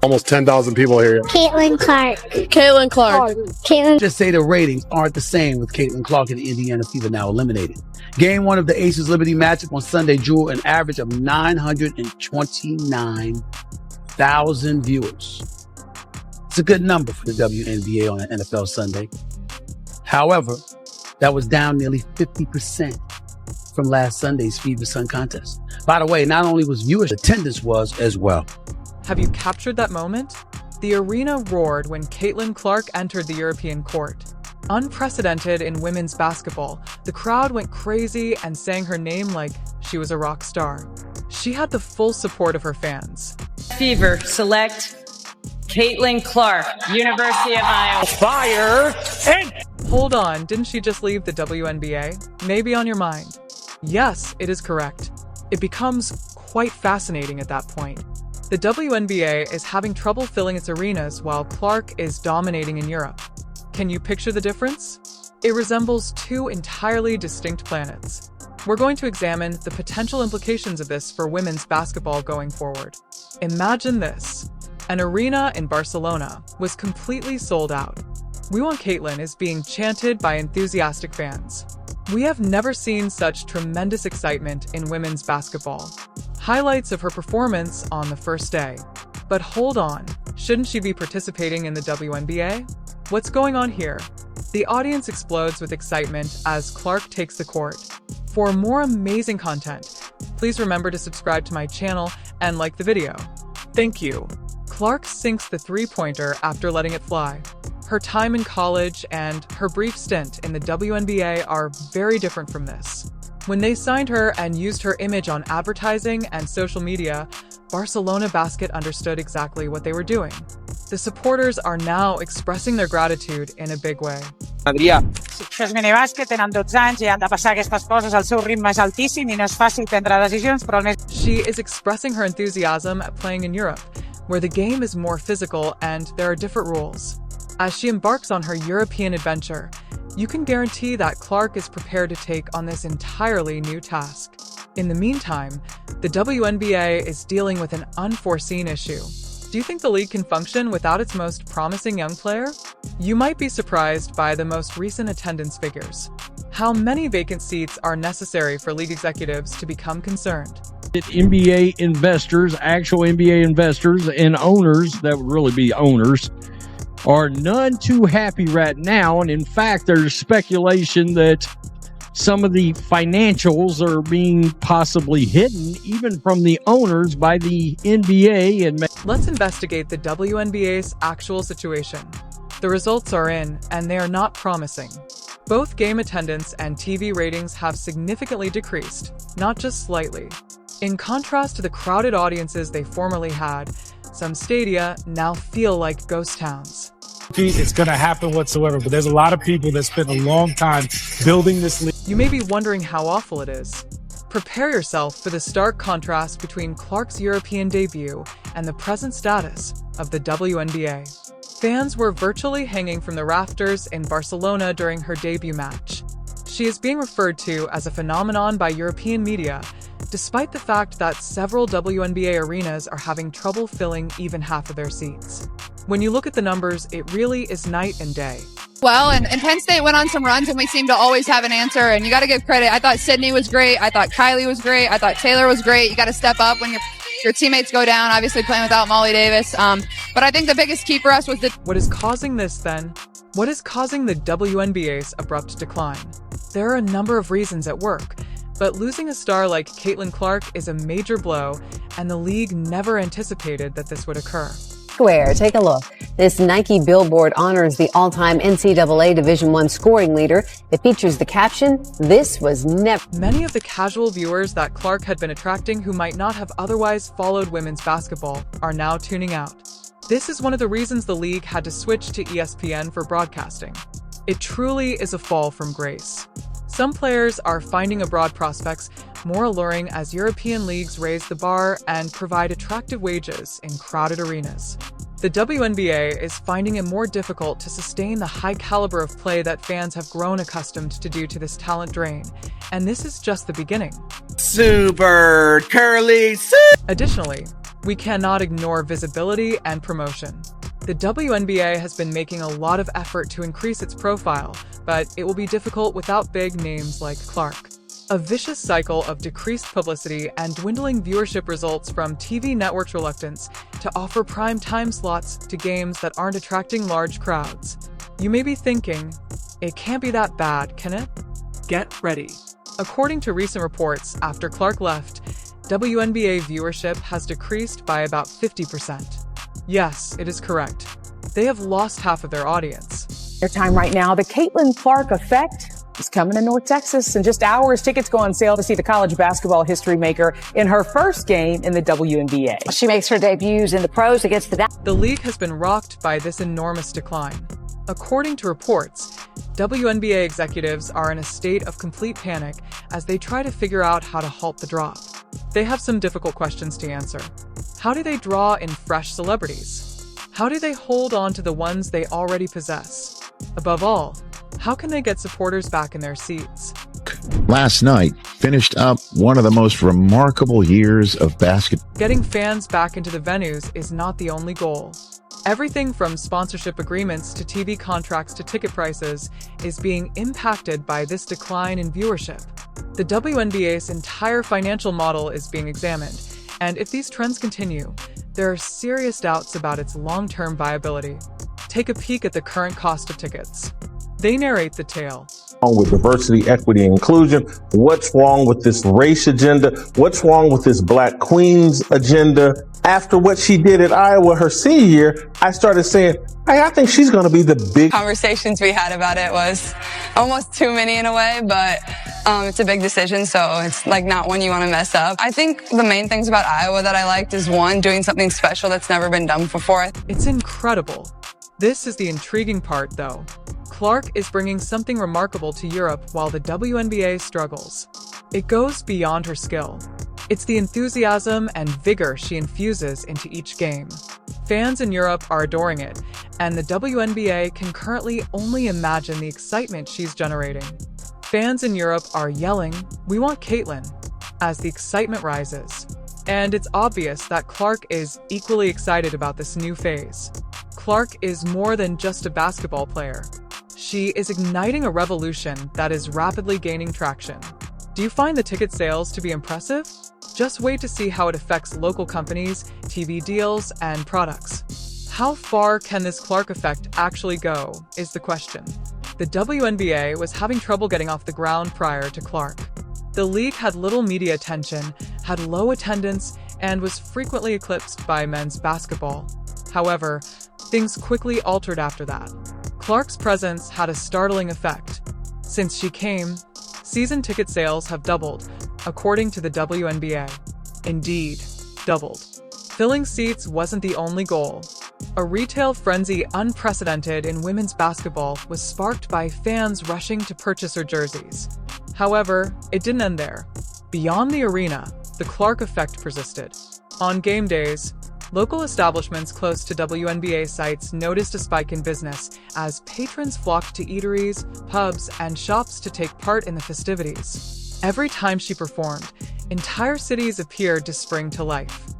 Almost 10,000 people here. Caitlyn Clark. Caitlyn Clark. Caitlyn. Just say the ratings aren't the same with Caitlyn Clark and the Indiana Fever now eliminated. Game 1 of the Aces Liberty matchup on Sunday drew an average of 929,000 viewers. It's a good number for the WNBA on an NFL Sunday. However, that was down nearly 50% from last Sunday's Fever Sun contest. By the way, not only was viewers, attendance was as well. Have you captured that moment? The arena roared when Caitlyn Clark entered the European court. Unprecedented in women's basketball, the crowd went crazy and sang her name like she was a rock star. She had the full support of her fans. Fever, select Caitlyn Clark, University of Iowa. Fire! And Hold on, didn't she just leave the WNBA? Maybe on your mind. Yes, it is correct. It becomes quite fascinating at that point. The WNBA is having trouble filling its arenas while Clark is dominating in Europe. Can you picture the difference? It resembles two entirely distinct planets. We're going to examine the potential implications of this for women's basketball going forward. Imagine this. An arena in Barcelona was completely sold out. "We Want Caitlyn" is being chanted by enthusiastic fans. We have never seen such tremendous excitement in women's basketball. Highlights of her performance on the first day. But hold on, shouldn't she be participating in the WNBA? What's going on here? The audience explodes with excitement as Clark takes the court. For more amazing content, please remember to subscribe to my channel and like the video. Thank you. Clark sinks the three-pointer after letting it fly. Her time in college and her brief stint in the WNBA are very different from this. When they signed her and used her image on advertising and social media, Barcelona Basket understood exactly what they were doing. The supporters are now expressing their gratitude in a big way. Adrià. Els minibàsquet tenen 12 anys i han de passar aquestes coses, el seu ritme és altíssim i no és fàcil prendre decisions, però el més... She is expressing her enthusiasm at playing in Europe, where the game is more physical and there are different rules. As she embarks on her European adventure, you can guarantee that Clark is prepared to take on this entirely new task. In the meantime, the WNBA is dealing with an unforeseen issue. Do you think the league can function without its most promising young player? You might be surprised by the most recent attendance figures. How many vacant seats are necessary for league executives to become concerned? NBA investors, actual NBA investors and owners, that would really be owners, are none too happy right now. And in fact, there's speculation that some of the financials are being possibly hidden even from the owners by the NBA. And let's investigate the WNBA's actual situation. The results are in, and they are not promising. Both game attendance and TV ratings have significantly decreased, not just slightly. In contrast to the crowded audiences they formerly had, some stadia now feel like ghost towns. It's going to happen whatsoever, but there's a lot of people that spent a long time building this league. You may be wondering how awful it is. Prepare yourself for the stark contrast between Clark's European debut and the present status of the WNBA. Fans were virtually hanging from the rafters in Barcelona during her debut match. She is being referred to as a phenomenon by European media, despite the fact that several WNBA arenas are having trouble filling even half of their seats. When you look at the numbers, it really is night and day. Well, and Penn State went on some runs, and we seem to always have an answer, and you got to give credit. I thought Sydney was great. I thought Kylie was great. I thought Taylor was great. You got to step up when your teammates go down, obviously playing without Molly Davis. But I think the biggest key for us was What is causing this, then? What is causing the WNBA's abrupt decline? There are a number of reasons at work, but losing a star like Caitlyn Clark is a major blow, and the league never anticipated that this would occur. Square. Take a look. This Nike billboard honors the all-time NCAA Division I scoring leader. It features the caption, "This was never..." Many of the casual viewers that Clark had been attracting who might not have otherwise followed women's basketball are now tuning out. This is one of the reasons the league had to switch to ESPN for broadcasting. It truly is a fall from grace. Some players are finding abroad prospects more alluring as European leagues raise the bar and provide attractive wages in crowded arenas. The WNBA is finding it more difficult to sustain the high caliber of play that fans have grown accustomed to due to this talent drain, and this is just the beginning. Super curly. Additionally, We cannot ignore visibility and promotion. The WNBA has been making a lot of effort to increase its profile, but it will be difficult without big names like Clark. A vicious cycle of decreased publicity and dwindling viewership results from TV networks' reluctance to offer prime time slots to games that aren't attracting large crowds. You may be thinking, it can't be that bad, can it? Get ready. According to recent reports, after Clark left, WNBA viewership has decreased by about 50%. Yes, it is correct. They have lost half of their audience. Their time right now, the Caitlyn Clark effect is coming to North Texas. In just hours, tickets go on sale to see the college basketball history maker in her first game in the WNBA. She makes her debuts in the pros against the Dallas. The league has been rocked by this enormous decline. According to reports, WNBA executives are in a state of complete panic as they try to figure out how to halt the drop. They have some difficult questions to answer. How do they draw in fresh celebrities? How do they hold on to the ones they already possess? Above all, how can they get supporters back in their seats? Last night finished up one of the most remarkable years of basketball. Getting fans back into the venues is not the only goal. Everything from sponsorship agreements to TV contracts to ticket prices is being impacted by this decline in viewership. The WNBA's entire financial model is being examined, and if these trends continue, there are serious doubts about its long-term viability. Take a peek at the current cost of tickets. They narrate the tale. With diversity, equity, and inclusion. What's wrong with this race agenda? What's wrong with this Black Queens agenda? After what she did at Iowa her senior year, I started saying, hey, I think she's going to be the big... Conversations we had about it was almost too many in a way, but it's a big decision, so it's like not one you want to mess up. I think the main things about Iowa that I liked is one, doing something special that's never been done before. It's incredible. This is the intriguing part, though. Clark is bringing something remarkable to Europe while the WNBA struggles. It goes beyond her skill. It's the enthusiasm and vigor she infuses into each game. Fans in Europe are adoring it, and the WNBA can currently only imagine the excitement she's generating. Fans in Europe are yelling, "We want Caitlyn," as the excitement rises. And it's obvious that Clark is equally excited about this new phase. Clark is more than just a basketball player. She is igniting a revolution that is rapidly gaining traction. Do you find the ticket sales to be impressive? Just wait to see how it affects local companies, TV deals, and products. How far can this Clark effect actually go, is the question. The WNBA was having trouble getting off the ground prior to Clark. The league had little media attention, had low attendance, and was frequently eclipsed by men's basketball. However, things quickly altered after that. Clark's presence had a startling effect. Since she came, season ticket sales have doubled, according to the WNBA. Indeed, doubled. Filling seats wasn't the only goal. A retail frenzy unprecedented in women's basketball was sparked by fans rushing to purchase her jerseys. However, it didn't end there. Beyond the arena, the Clark effect persisted. On game days, local establishments close to WNBA sites noticed a spike in business as patrons flocked to eateries, pubs, and shops to take part in the festivities. Every time she performed, entire cities appeared to spring to life.